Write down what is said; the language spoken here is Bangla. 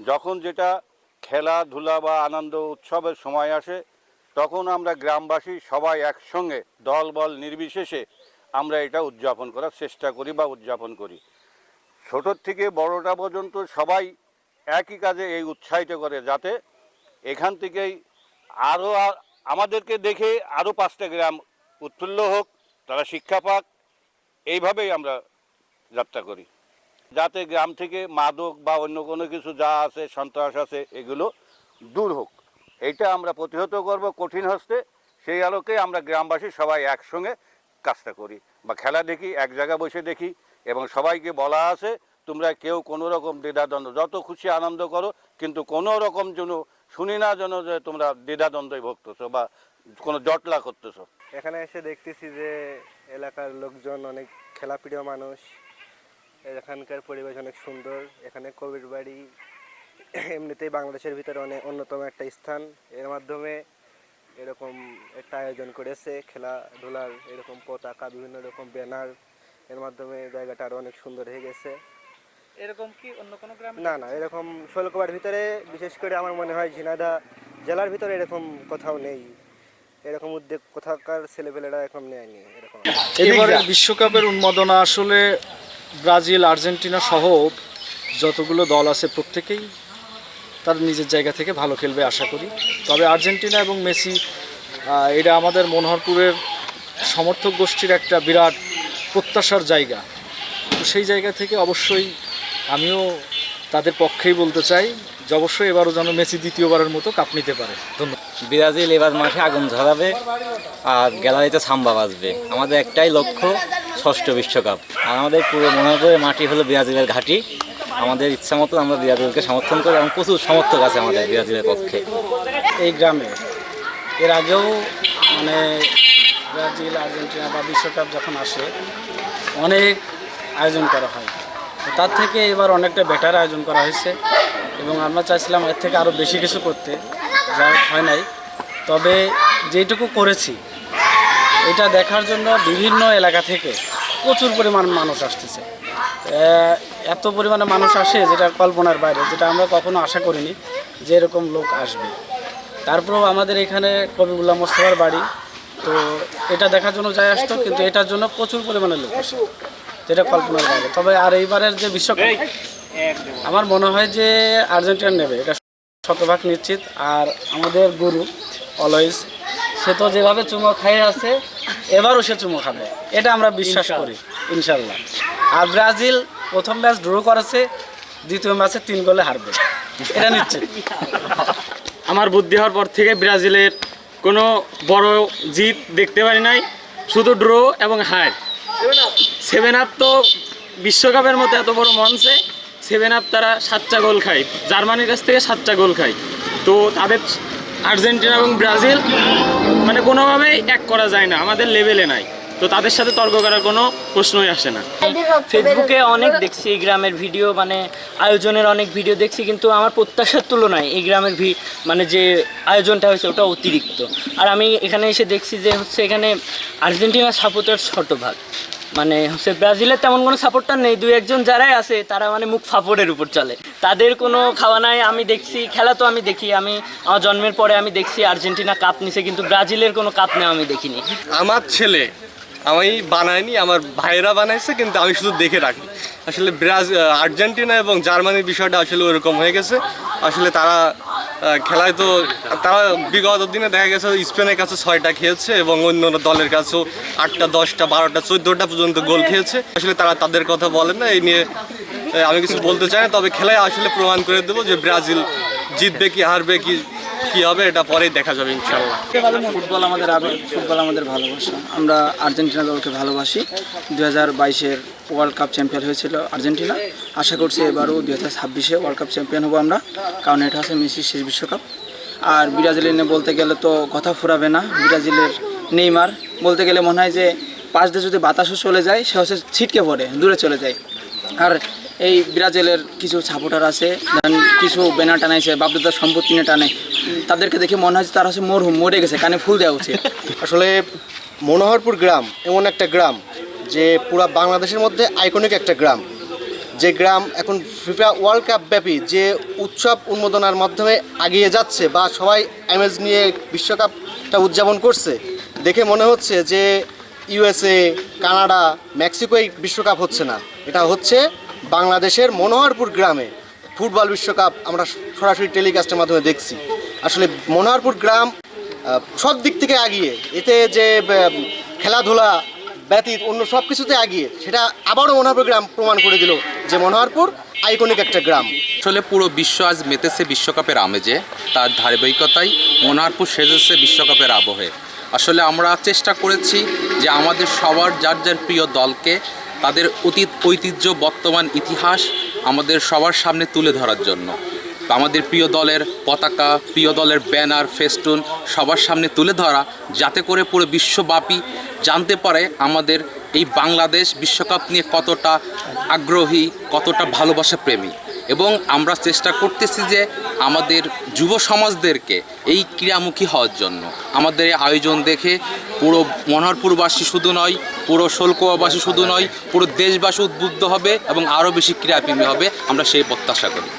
যখন যেটা খেলাধুলা বা আনন্দ উৎসবের সময় আসে তখন আমরা গ্রামবাসী সবাই একসঙ্গে দল বল নির্বিশেষে আমরা এটা উদযাপন করার চেষ্টা করি বা উদযাপন করি। ছোটোর থেকে বড়টা পর্যন্ত সবাই একই কাজে এই উৎসাহিত করে যাতে এখান থেকেই আরও আমাদেরকে দেখে আরও 5টা গ্রাম উৎফুল্ল হোক, তারা শিক্ষা পাক, এইভাবেই আমরা যাত্রা করি যাতে গ্রাম থেকে মাদক বা অন্য কোনো কিছু যা আছে সন্ত্রাস আছে এগুলো দূর হোক। এইটা আমরা প্রতিহত করব কঠিন হস্তে। সেই আলোকে আমরা গ্রামবাসী সবাই একসঙ্গে কাজটা করি বা খেলা দেখি, এক জায়গায় বসে দেখি এবং সবাইকে বলা আছে তোমরা কেউ কোনো রকম দ্বিধাদ্বন্দ্ব যত খুশি আনন্দ করো, কিন্তু কোনো রকম যেন শুনি না যেন যে তোমরা দ্বিধাদ্বন্দ্বই ভুগতেছো বা কোনো জটলা করতেছো। এখানে এসে দেখতেছি যে এলাকার লোকজন অনেক খেলাপ্রিয় মানুষ, এখানকার পরিবেশ অনেক সুন্দর। এখানে কবির বাড়ি এমনিতেই বাংলাদেশের ভিতরে অনেক অন্যতম একটা স্থান। এর মাধ্যমে এরকম একটা আয়োজন করেছে খেলাধুলার, এরকম পতাকা, বিভিন্ন রকম ব্যানার, এর মাধ্যমে জায়গাটা আরও অনেক সুন্দর হয়ে গেছে। এরকম কি অন্য কোনো গ্রামে? না, এরকম শৈলকুপার ভিতরে বিশেষ করে আমার মনে হয় ঝিনাইদহ জেলার ভিতরে এরকম কোথাও নেই। এরকম উদ্যোগ কোথাকার ছেলেপেলেরা এখন নেয়নি এরকম। এবারের বিশ্বকাপের উন্মাদনা আসলে ব্রাজিল, আর্জেন্টিনা সহ যতগুলো দল আছে প্রত্যেকেই তার নিজের জায়গা থেকে ভালো খেলবে আশা করি। তবে আর্জেন্টিনা এবং মেসি এটা আমাদের মনোহরপুরের সমর্থক গোষ্ঠীর একটা বিরাট প্রত্যাশার জায়গা। তো সেই জায়গা থেকে অবশ্যই আমিও তাদের পক্ষেই বলতে চাই যে অবশ্যই এবারও যেন মেসি দ্বিতীয়বারের মতো কাপ নিতে পারে। ধন্যবাদ। ব্রাজিল এবার মাঠে আগুন ঝরাবে আর গ্যালারিতে সাম্বা বাজবে। আমাদের একটাই লক্ষ্য, ষষ্ঠ বিশ্বকাপ। আর আমাদের পুরো মনোহরপুরের মাটি হলো ব্রাজিলের ঘাঁটি। আমাদের ইচ্ছা মতো আমরা ব্রাজিলকে সমর্থন করি এবং প্রচুর সমর্থক আছে আমাদের ব্রাজিলের পক্ষে। এই গ্রামে এর আগেও মানে ব্রাজিল, আর্জেন্টিনা বা বিশ্বকাপ যখন আসে অনেক আয়োজন করা হয়, তার থেকে এবার অনেকটা বেটার আয়োজন করা হয়েছে এবং আমরা চাইছিলাম এর থেকে আরও বেশি কিছু করতে, যা হয় নাই। তবে যেটুকু করেছি এটা দেখার জন্য বিভিন্ন এলাকা থেকে প্রচুর পরিমাণ মানুষ আসতেছে। এত পরিমাণে মানুষ আসে যেটা কল্পনার বাইরে, যেটা আমরা কখনো আশা করিনি যে এরকম লোক আসবে। তারপরেও আমাদের এখানে কবিউল্লাহ মোস্তফার বাড়ি, তো এটা দেখার জন্য যাই আসতো, কিন্তু এটার জন্য প্রচুর পরিমাণে লোক আসে যেটা কল্পনার বাইরে। তবে আর এইবারের যে বিশ্বকাপ আমার মনে হয় যে আর্জেন্টিনা নেবে, এটা শতভাগ নিশ্চিত। আর আমাদের গুরু অলওয়েজ, সে তো যেভাবে চুমো খাইয়ে আছে এবারও সে চুমো খাবে, এটা আমরা বিশ্বাস করি ইনশাল্লাহ। আর ব্রাজিল প্রথম ম্যাচ ড্র করেছে, দ্বিতীয় ম্যাচে 3 গোলে হারবে, এটা নিশ্চিত। আমার বুদ্ধি হওয়ার পর থেকে ব্রাজিলের কোনো বড় জিত দেখতে পারি নাই, শুধু ড্র এবং হার। 7 আপ তো বিশ্বকাপের মতো এত বড় মঞ্চে 7 আপ তারা 7টা গোল খায়, জার্মানির কাছ থেকে 7টা গোল খায়। তো তাদের আর্জেন্টিনা এবং ব্রাজিল মানে কোনোভাবেই এক করা যায় না, আমাদের লেভেলে নাই। তো তাদের সাথে তর্ক করার কোনো প্রশ্নই আসে না। ফেসবুকে অনেক দেখছি এই গ্রামের ভিডিও, মানে আয়োজনের অনেক ভিডিও দেখছি, কিন্তু আমার প্রত্যাশার তুলনায় এই গ্রামের মানে যে আয়োজনটা হয়েছে ওটা অতিরিক্ত। আর আমি এখানে এসে দেখছি যে হচ্ছে এখানে আর্জেন্টিনার সাপোর্টার শতভাগ, মানে হচ্ছে ব্রাজিলের তেমন কোনো সাপোর্টার নেই। 2-1 যারাই আছে তারা মানে মুখ ফাপড়ের উপর চলে, তাদের কোনো খাওয়া নাই। আমি দেখছি খেলা তো আমি দেখি, আমি আমার জন্মের পরে আমি দেখছি আর্জেন্টিনা কাপ নিছে, কিন্তু ব্রাজিলের কোনো কাপ নেওয়া আমি দেখিনি। আমার ছেলে আমি বানাইনি, আমার ভাইরা বানাইছে, কিন্তু আমি শুধু দেখে রাখি। আসলে আর্জেন্টিনা এবং জার্মানির বিষয়টা আসলে ওরকম হয়ে গেছে। আসলে তারা খেলায় তো তারা বিগত দিনে দেখা গেছে স্পেনের কাছে 6টা খেয়েছে এবং অন্য দলের কাছেও 8টা, 10টা, 12টা, 14টা পর্যন্ত গোল খেয়েছে। আসলে তারা তাদের কথা বলেন না, এই নিয়ে আমি কিছু বলতে চাই না। তবে খেলায় আসলে প্রমাণ করে দেবো যে ব্রাজিল জিতবে কি হারবে কি হবে এটা পরেই দেখা যাবে ইনশাআল্লাহ। ফুটবল আমাদের আবেগ, ফুটবল আমাদের ভালোবাসা। আমরা আর্জেন্টিনা দলকে ভালোবাসি। 2022-এর ওয়ার্ল্ড কাপ চ্যাম্পিয়ন হয়েছিল আর্জেন্টিনা। আশা করছি এবারও 2026-এ ওয়ার্ল্ড কাপ চ্যাম্পিয়ন হবো আমরা, কারণ এটা হচ্ছে মেসির শেষ বিশ্বকাপ। আর ব্রাজিলের নিয়ে বলতে গেলে তো কথা ফুরাবে না। ব্রাজিলের নেইমার বলতে গেলে মনে হয় যে পাশ দিয়ে যদি বাতাসও চলে যায় সে হচ্ছে ছিটকে পড়ে দূরে চলে যায়। আর এই ব্রাজিলের কিছু সাপোর্টার আছে, কিছু ব্যানার টানাইছে, বাপদাদার সম্পত্তি নিয়ে টানে, তাদেরকে দেখে মনে হয় তারা হচ্ছে মরে গেছে, কানে ফুল দেওয়া উচিত। আসলে মনোহরপুর গ্রাম এমন একটা গ্রাম যে পুরো বাংলাদেশের মধ্যে আইকনিক একটা গ্রাম, যে গ্রাম এখন ফিফা ওয়ার্ল্ড কাপ ব্যাপী যে উৎসব উন্মোদনার মাধ্যমে এগিয়ে যাচ্ছে বা সবাই আমেজ নিয়ে বিশ্বকাপটা উদযাপন করছে, দেখে মনে হচ্ছে যে ইউএসএ, কানাডা, মেক্সিকোয় বিশ্বকাপ হচ্ছে না, এটা হচ্ছে বাংলাদেশের মনোহরপুর গ্রামে ফুটবল বিশ্বকাপ আমরা সরাসরি টেলিকাস্টের মাধ্যমে দেখছি। আসলে মনোহরপুর গ্রাম সব দিক থেকে এগিয়ে, এতে যে খেলাধুলা ব্যতীত অন্য সব কিছুতে এগিয়ে, সেটা আবারও মনোহরপুর গ্রাম প্রমাণ করে দিল যে মনোহরপুর আইকনিক একটা গ্রাম। আসলে পুরো বিশ্ব আজ মেতেছে বিশ্বকাপের আমেজে, তার ধারাবাহিকতায় মনোহরপুর সেজেছে বিশ্বকাপের আবহে। আসলে আমরা চেষ্টা করেছি যে আমাদের সবার যার যার প্রিয় দলকে তাদের অতীত ঐতিহ্য, বর্তমান ইতিহাস আমাদের সবার সামনে তুলে ধরার জন্য। আমাদের প্রিয় দলের পতাকা, প্রিয় দলের ব্যানার, ফেস্টুন সবার সামনে তুলে ধরা, যাতে করে পুরো বিশ্বব্যাপী জানতে পারে আমাদের এই বাংলাদেশ বিশ্বকাপ নিয়ে কতটা আগ্রহী, কতটা ভালোবাসা প্রেমী। এবং আমরা চেষ্টা করতেছি যে আমাদের যুব সমাজদেরকে এই ক্রীড়ামুখী হওয়ার জন্য। আমাদের এই আয়োজন দেখে পুরো মনোহরপুরবাসী শুধু নয়, পুরো শোলকুয়াবাসী শুধু নয়, পুরো দেশবাসী উদ্বুদ্ধ হবে এবং আরও বেশি ক্রীড়াপ্রেমী হবে, আমরা সেই প্রত্যাশা করি।